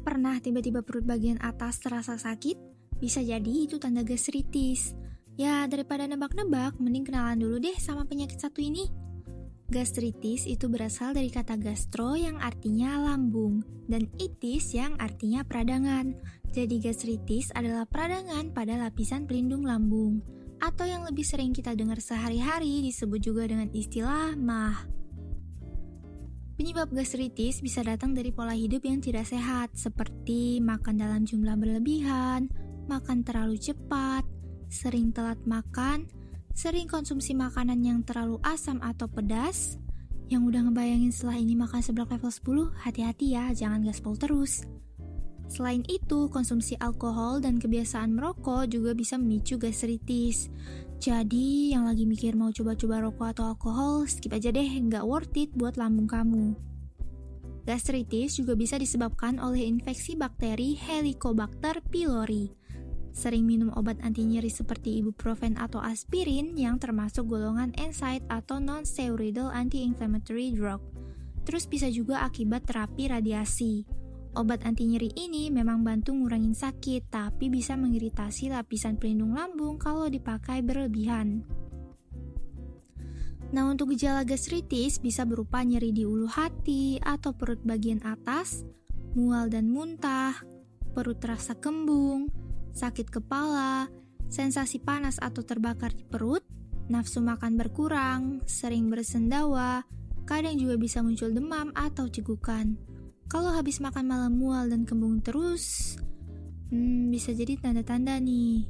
Pernah tiba-tiba perut bagian atas terasa sakit? Bisa jadi itu tanda gastritis. Ya, daripada nebak-nebak, mending kenalan dulu deh sama penyakit satu ini. Gastritis itu berasal dari kata gastro yang artinya lambung, dan itis yang artinya peradangan. Jadi gastritis adalah peradangan pada lapisan pelindung lambung, atau yang lebih sering kita dengar sehari-hari disebut juga dengan istilah MAH. Penyebab gastritis bisa datang dari pola hidup yang tidak sehat, seperti makan dalam jumlah berlebihan, makan terlalu cepat, sering telat makan, sering konsumsi makanan yang terlalu asam atau pedas. Yang udah ngebayangin setelah ini makan seblak level 10, hati-hati ya, jangan gaspol terus. Selain itu, konsumsi alkohol dan kebiasaan merokok juga bisa memicu gastritis. Jadi, yang lagi mikir mau coba-coba rokok atau alkohol, skip aja deh, nggak worth it buat lambung kamu. Gastritis juga bisa disebabkan oleh infeksi bakteri Helicobacter pylori. Sering minum obat anti nyeri seperti ibuprofen atau aspirin yang termasuk golongan NSAID atau non-steroidal anti-inflammatory drug. Terus bisa juga akibat terapi radiasi. Obat anti nyeri ini memang bantu ngurangin sakit, tapi bisa mengiritasi lapisan pelindung lambung kalau dipakai berlebihan. Nah, untuk gejala gastritis bisa berupa nyeri di ulu hati atau perut bagian atas, mual dan muntah, perut terasa kembung, sakit kepala, sensasi panas atau terbakar di perut, nafsu makan berkurang, sering bersendawa, kadang juga bisa muncul demam atau cegukan. Kalau habis makan malam mual dan kembung terus, bisa jadi tanda-tanda nih.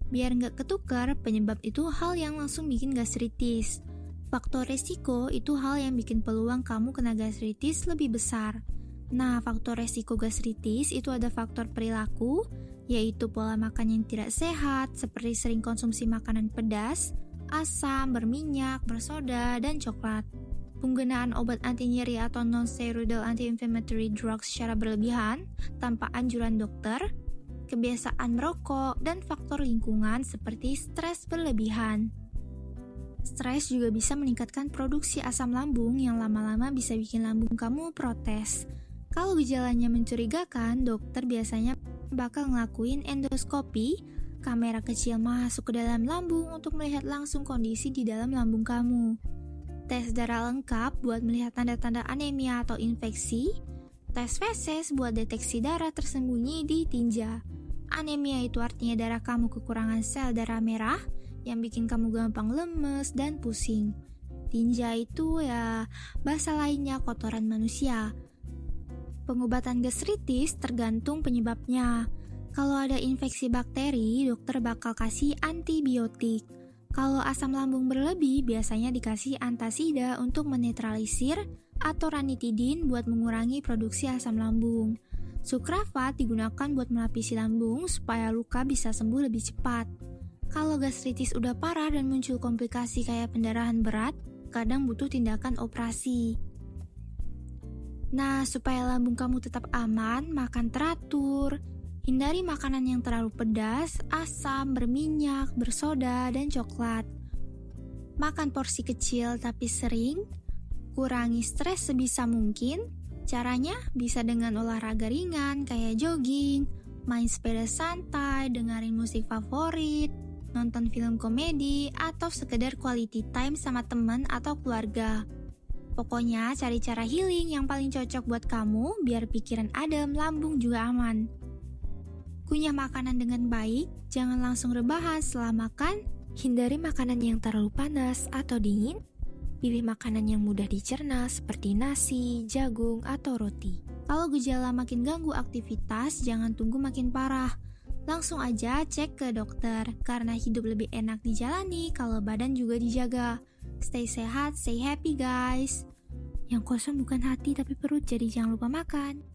Biar nggak ketukar, penyebab itu hal yang langsung bikin gastritis. Faktor resiko itu hal yang bikin peluang kamu kena gastritis lebih besar. Nah, faktor resiko gastritis itu ada faktor perilaku, yaitu pola makan yang tidak sehat, seperti sering konsumsi makanan pedas, asam, berminyak, bersoda, dan coklat. Penggunaan obat anti nyeri atau non-steroidal anti-inflammatory drugs secara berlebihan tanpa anjuran dokter, kebiasaan merokok, dan faktor lingkungan seperti stres berlebihan. Stres juga bisa meningkatkan produksi asam lambung yang lama-lama bisa bikin lambung kamu protes. Kalau gejalanya mencurigakan, dokter biasanya bakal ngelakuin endoskopi, kamera kecil masuk ke dalam lambung untuk melihat langsung kondisi di dalam lambung kamu. Tes darah lengkap buat melihat tanda-tanda anemia atau infeksi, tes feses buat deteksi darah tersembunyi di tinja. Anemia itu artinya darah kamu kekurangan sel darah merah yang bikin kamu gampang lemes dan pusing. Tinja itu ya bahasa lainnya kotoran manusia. Pengobatan gastritis tergantung penyebabnya. Kalau ada infeksi bakteri, dokter bakal kasih antibiotik. Kalau asam lambung berlebih, biasanya dikasih antasida untuk menetralisir atau ranitidin buat mengurangi produksi asam lambung. Sukrafat digunakan buat melapisi lambung supaya luka bisa sembuh lebih cepat. Kalau gastritis udah parah dan muncul komplikasi kayak pendarahan berat, kadang butuh tindakan operasi. Nah, supaya lambung kamu tetap aman, makan teratur. Hindari makanan yang terlalu pedas, asam, berminyak, bersoda, dan coklat. Makan porsi kecil tapi sering. Kurangi stres sebisa mungkin. Caranya bisa dengan olahraga ringan kayak jogging, main sepeda santai, dengerin musik favorit, nonton film komedi, atau sekedar quality time sama teman atau keluarga. Pokoknya cari cara healing yang paling cocok buat kamu biar pikiran adem, lambung juga aman. Kunyah makanan dengan baik, jangan langsung rebahan setelah makan, hindari makanan yang terlalu panas atau dingin, pilih makanan yang mudah dicerna seperti nasi, jagung, atau roti. Kalau gejala makin ganggu aktivitas, jangan tunggu makin parah. Langsung aja cek ke dokter, karena hidup lebih enak dijalani kalau badan juga dijaga. Stay sehat, stay happy guys. Yang kosong bukan hati tapi perut, jadi jangan lupa makan.